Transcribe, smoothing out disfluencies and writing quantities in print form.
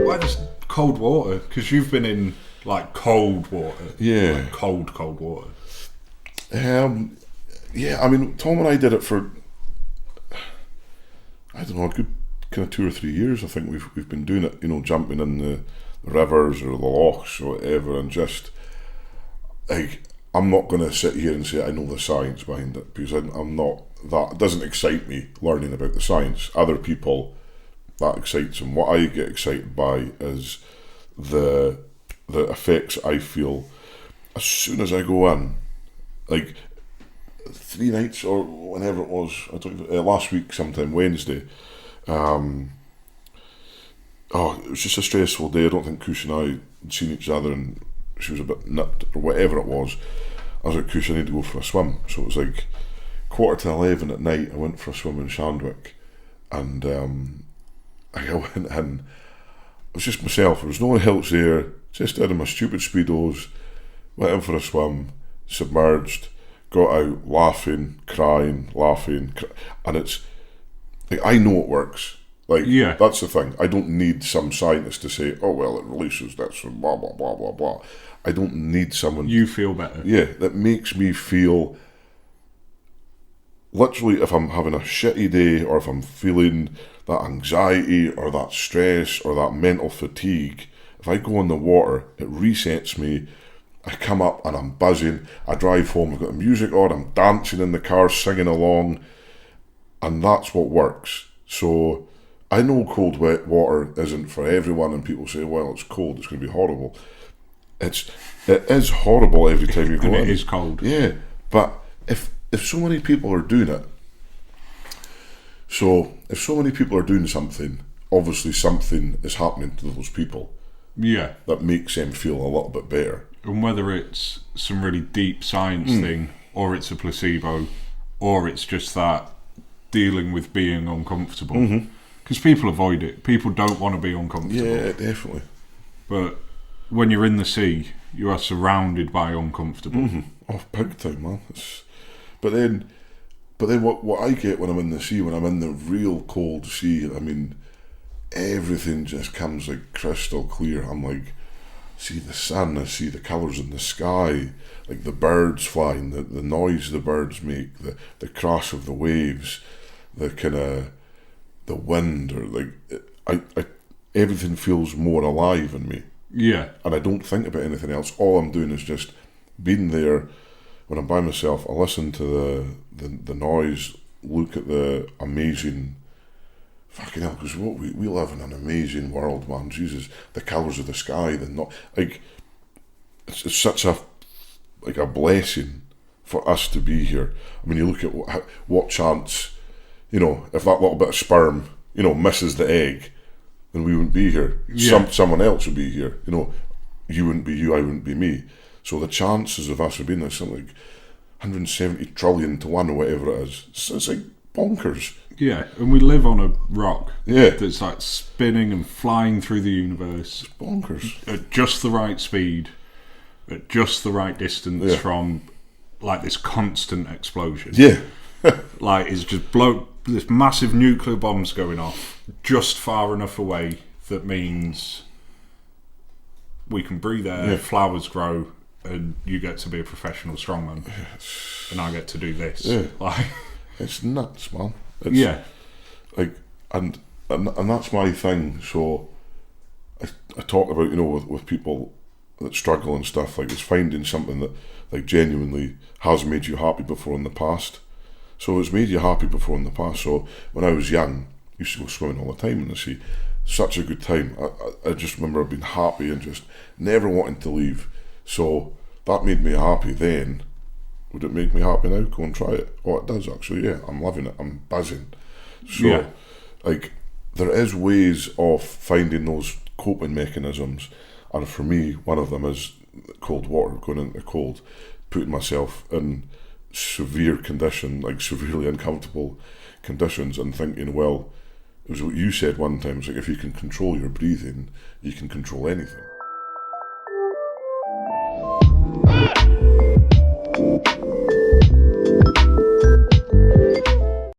Why just cold water? Because you've been in like cold water. Yeah. Like cold water. Yeah, I mean, Tom and I did it for, I don't know, a good kind of 2 or 3 years. I think we've been doing it, jumping in the rivers or the lochs or whatever, and just, like, I'm not going to sit here and say I know the science behind it, because I'm not that. It doesn't excite me learning about the science. Other people, that excites them. What I get excited by is the effects I feel as soon as I go in. Like 3 nights or whenever it was, I don't last week sometime, Wednesday. It was just a stressful day. I don't think Kush and I had seen each other, and she was a bit nipped or whatever it was. I was like, Kush, I need to go for a swim. So it was like 11:15 at night. I went for a swim in Shandwick, and I went in. It was just myself. There was no one else there. Just did my stupid speedos. Went in for a swim, submerged, got out laughing, crying, and it's like, I know it works. Like, yeah, that's the thing. I don't need some scientist to say, oh well, it releases this and blah blah blah blah blah. I don't need someone. You feel better. Yeah, that makes me feel. Literally, if I'm having a shitty day, or if I'm feeling that anxiety or that stress or that mental fatigue, if I go in the water, it resets me. I come up and I'm buzzing. I drive home, I've got the music on, I'm dancing in the car, singing along, and that's what works. So I know cold wet water isn't for everyone, and people say, well, it's cold, it's going to be horrible. It is horrible every time you go in. And it is cold. Yeah, but if so many people are doing it, so if so many people are doing something, obviously something is happening to those people. Yeah. That makes them feel a little bit better. And whether it's some really deep science thing, or it's a placebo, or it's just that dealing with being uncomfortable. Because people avoid it. People don't want to be uncomfortable. Yeah, definitely. But when you're in the sea, you are surrounded by uncomfortable. Oh, big time, man. But then what I get when I'm in the sea, when I'm in the real cold sea, I mean, everything just comes like crystal clear. I'm like, see the sun, I see the colours in the sky, like the birds flying, the noise the birds make, the crash of the waves, the kind of the wind, or like I everything feels more alive in me. Yeah. And I don't think about anything else. All I'm doing is just being there. When I'm by myself, I listen to the noise, look at the amazing. Fucking hell, because we live in an amazing world, man. Jesus, the colours of the sky, it's such a blessing for us to be here. I mean, you look at what chance, if that little bit of sperm, misses the egg, then we wouldn't be here. Yeah. Someone else would be here. You wouldn't be you, I wouldn't be me. So the chances of us being there, something like 170 trillion to 1 or whatever it is, it's like bonkers. Yeah, and we live on a rock. Yeah. That's like spinning and flying through the universe. It's bonkers. At just the right speed, at just the right distance from like this constant explosion. Yeah. Like it's just this massive nuclear bomb's going off just far enough away that means we can breathe air, flowers grow, and you get to be a professional strongman, and I get to do this. Yeah. Like, it's nuts, man. Like, and that's my thing. So I talk about, with people that struggle and stuff, like, it's finding something that like genuinely has made you happy before in the past. So it's made you happy before in the past. So when I was young, I used to go swimming all the time in the sea. Such a good time. I just remember being happy and just never wanting to leave. So that made me happy then. Would it make me happy now? Go and try it. Oh, it does actually, yeah. I'm loving it. I'm buzzing. So, like, there is ways of finding those coping mechanisms. And for me, one of them is cold water, going into cold, putting myself in severe condition, like severely uncomfortable conditions, and thinking, well, it was what you said one time, it's like, if you can control your breathing, you can control anything.